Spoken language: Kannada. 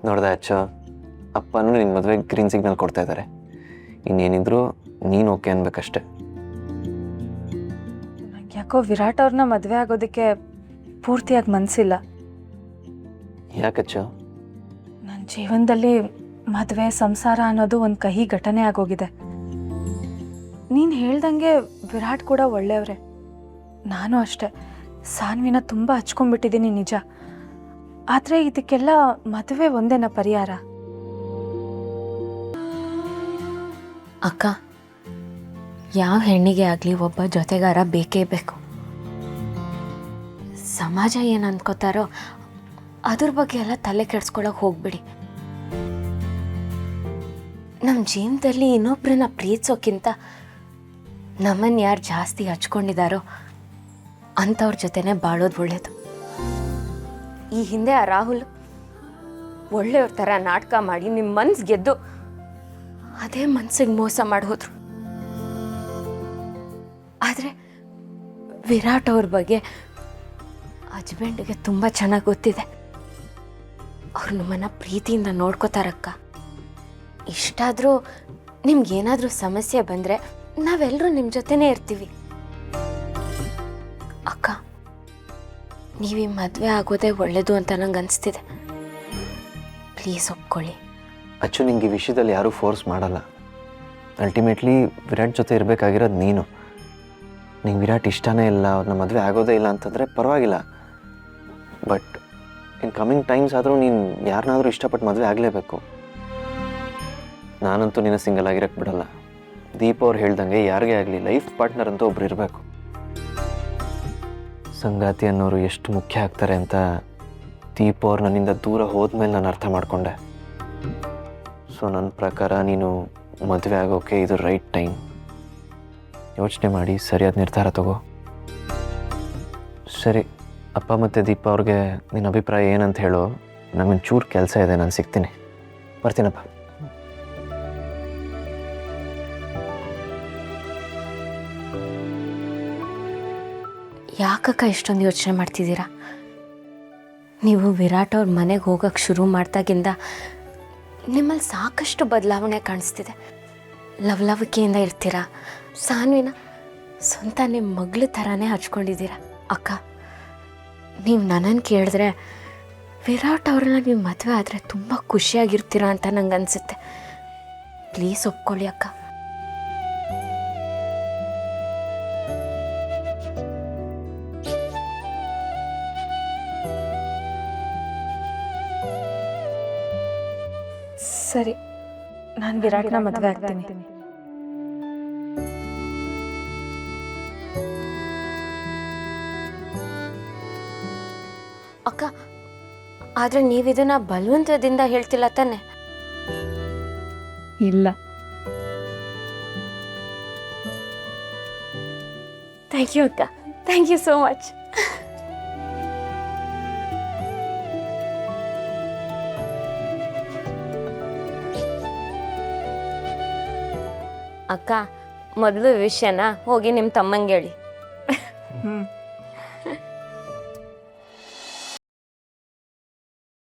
ನೋಡ್ದೆ ಅಚ್ಚು, ಅಪ್ಪನೂ ನಿನ್ನ ಮದುವೆಗೆ ಗ್ರೀನ್ ಸಿಗ್ನಲ್ ಕೊಡ್ತಾ ಇದ್ದಾರೆ. ಇನ್ನೇನಿದ್ರು ನೀನು ಓಕೆ ಅನ್ಬೇಕಷ್ಟೆ. ನಂಗೆ ಯಾಕೋ ವಿರಾಟ್ ಅವ್ರನ್ನ ಮದುವೆ ಆಗೋದಕ್ಕೆ ಪೂರ್ತಿಯಾಗಿ ಮನಸ್ಸಿಲ್ಲ. ಯಾಕಚ್ಚು? ನನ್ನ ಜೀವನದಲ್ಲಿ ಮದುವೆ ಸಂಸಾರ ಅನ್ನೋದು ಒಂದು ಕಹಿ ಘಟನೆ ಆಗೋಗಿದೆ. ನೀನು ಹೇಳ್ದಂಗೆ ವಿರಾಟ್ ಕೂಡ ಒಳ್ಳೆಯವರೇ. ನಾನು ಅಷ್ಟೆ, ಸಾನ್ವಿನ ತುಂಬ ಹಚ್ಕೊಂಡ್ಬಿಟ್ಟಿದ್ದೀನಿ ನಿಜ. ಆದರೆ ಇದಕ್ಕೆಲ್ಲ ಮದುವೆ ಒಂದೇನ ಪರಿಹಾರ? ಅಕ್ಕ, ಯಾವ ಹೆಣ್ಣಿಗೆ ಆಗಲಿ ಒಬ್ಬ ಜೊತೆಗಾರ ಬೇಕೇ ಬೇಕು. ಸಮಾಜ ಏನು ಅಂದ್ಕೋತಾರೋ ಅದ್ರ ಬಗ್ಗೆ ಎಲ್ಲ ತಲೆ ಕೆಡ್ಸ್ಕೊಳಕ್ಕೆ ಹೋಗ್ಬಿಡಿ. ನಮ್ಮ ಜೀವನದಲ್ಲಿ ಇನ್ನೊಬ್ಬರನ್ನ ಪ್ರೀತಿಸೋಕ್ಕಿಂತ ನಮ್ಮನ್ನು ಯಾರು ಜಾಸ್ತಿ ಹಚ್ಕೊಂಡಿದ್ದಾರೋ ಅಂಥವ್ರ ಜೊತೆನೇ ಬಾಳೋದು ಒಳ್ಳೆಯದು. ಈ ಹಿಂದೆ ಆ ರಾಹುಲ್ ಒಳ್ಳೆಯವ್ರ ಥರ ನಾಟಕ ಮಾಡಿ ನಿಮ್ಮ ಮನ್ಸು ಗೆದ್ದು ಅದೇ ಮನ್ಸಿಗೆ ಮೋಸ ಮಾಡಿ ಹೋದ್ರು. ಆದರೆ ವಿರಾಟ್ ಅವ್ರ ಬಗ್ಗೆ ಹಸ್ಬೆಂಡ್ಗೆ ತುಂಬ ಚೆನ್ನಾಗಿ ಗೊತ್ತಿದೆ. ಅವ್ರು ನಮ್ಮನ್ನು ಪ್ರೀತಿಯಿಂದ ನೋಡ್ಕೋತಾರಕ್ಕ. ಇಷ್ಟಾದರೂ ನಿಮ್ಗೇನಾದರೂ ಸಮಸ್ಯೆ ಬಂದರೆ ನಾವೆಲ್ಲರೂ ನಿಮ್ಮ ಜೊತೆನೇ ಇರ್ತೀವಿ. ಅಕ್ಕ, ನೀವು ಈ ಮದುವೆ ಆಗೋದೇ ಒಳ್ಳೇದು ಅಂತ ನಂಗೆ ಅನಿಸ್ತಿದೆ. ಪ್ಲೀಸ್ ಒಪ್ಕೊಳ್ಳಿ. ಅಚ್ಚು, ನಿಂಗೆ ಈ ವಿಷಯದಲ್ಲಿ ಯಾರೂ ಫೋರ್ಸ್ ಮಾಡಲ್ಲ. ಅಲ್ಟಿಮೇಟ್ಲಿ ವಿರಾಟ್ ಜೊತೆ ಇರಬೇಕಾಗಿರೋದು ನೀನು. ನಿಂಗೆ ವಿರಾಟ್ ಇಷ್ಟನೇ ಇಲ್ಲ, ಅವ್ರನ್ನ ಮದುವೆ ಆಗೋದೇ ಇಲ್ಲ ಅಂತಂದರೆ ಪರವಾಗಿಲ್ಲ. ಬಟ್ ಇನ್ ಕಮಿಂಗ್ ಟೈಮ್ಸ್ ಆದರೂ ನೀನು ಯಾರನ್ನಾದರೂ ಇಷ್ಟಪಟ್ಟು ಮದುವೆ ಆಗಲೇಬೇಕು. ನಾನಂತೂ ನಿನ್ನ ಸಿಂಗಲ್ ಆಗಿರೋಕ್ಕೆ ಬಿಡಲ್ಲ. ದೀಪ ಅವ್ರು ಹೇಳ್ದಂಗೆ ಯಾರಿಗೇ ಆಗಲಿ ಲೈಫ್ ಪಾರ್ಟ್ನರ್ ಅಂತ ಒಬ್ರು ಇರಬೇಕು. ಸಂಗಾತಿ ಅನ್ನೋರು ಎಷ್ಟು ಮುಖ್ಯ ಆಗ್ತಾರೆ ಅಂತ ದೀಪ ಅವ್ರು ನನ್ನಿಂದ ದೂರ ಹೋದ್ಮೇಲೆ ನಾನು ಅರ್ಥ ಮಾಡಿಕೊಂಡೆ. ಸೊ ನನ್ನ ಪ್ರಕಾರ ನೀನು ಮದುವೆ ಆಗೋಕ್ಕೆ ಇದು ರೈಟ್ ಟೈಮ್. ಯೋಚನೆ ಮಾಡಿ ಸರಿಯಾದ ನಿರ್ಧಾರ ತಗೋ. ಸರಿ, ಅಪ್ಪ ಮತ್ತು ದೀಪ ಅವ್ರಿಗೆ ನಿನ್ನ ಅಭಿಪ್ರಾಯ ಏನಂತ ಹೇಳು. ನನಗೊಂಚೂರು ಕೆಲಸ ಇದೆ, ನಾನು ಸಿಗ್ತೀನಿ. ಬರ್ತೀನಪ್ಪ. ಯಾಕಕ್ಕ ಇಷ್ಟೊಂದು ಯೋಚನೆ ಮಾಡ್ತಿದ್ದೀರಾ? ನೀವು ವಿರಾಟ್ ಅವ್ರ ಮನೆಗೆ ಹೋಗೋಕ್ಕೆ ಶುರು ಮಾಡ್ದಾಗಿಂದ ನಿಮ್ಮಲ್ಲಿ ಸಾಕಷ್ಟು ಬದಲಾವಣೆ ಕಾಣಿಸ್ತಿದೆ. ಲವಲವಿಕೆಯಿಂದ ಇರ್ತೀರಾ. ಸಾನ್ವಿನ ಸ್ವಂತ ನಿಮ್ಮ ಮಗಳ ಥರನೇ ಹಚ್ಕೊಂಡಿದ್ದೀರಾ. ಅಕ್ಕ, ನೀವು ನನ್ನನ್ನು ಕೇಳಿದ್ರೆ ವಿರಾಟ್ ಅವ್ರನ್ನ ನೀವು ಮದುವೆ ಆದರೆ ತುಂಬ ಖುಷಿಯಾಗಿರ್ತೀರಾ ಅಂತ ನಂಗೆ ಅನಿಸುತ್ತೆ. ಪ್ಲೀಸ್ ಒಪ್ಕೊಳ್ಳಿ ಅಕ್ಕ. ಸರಿ, ನಾನು ವಿರಾಟ್ನ ಮದುವೆ ಆಗ್ತೀನಿ. ಅಕ್ಕ, ಆದರೆ ನೀವಿದನ್ನು ಬಲವಂತದಿಂದ ಹೇಳ್ತಿಲ್ಲ ತಾನೆ? ಇಲ್ಲ. ಥ್ಯಾಂಕ್ ಯು ಅಕ್ಕ, ಥ್ಯಾಂಕ್ ಯು ಸೋ ಮಚ್. ಅಕ್ಕ, ಮೊದಲು ವಿಷಯನ ಹೋಗಿ ನಿಮ್ಮ ತಮ್ಮಂಗೆ ಹೇಳಿ.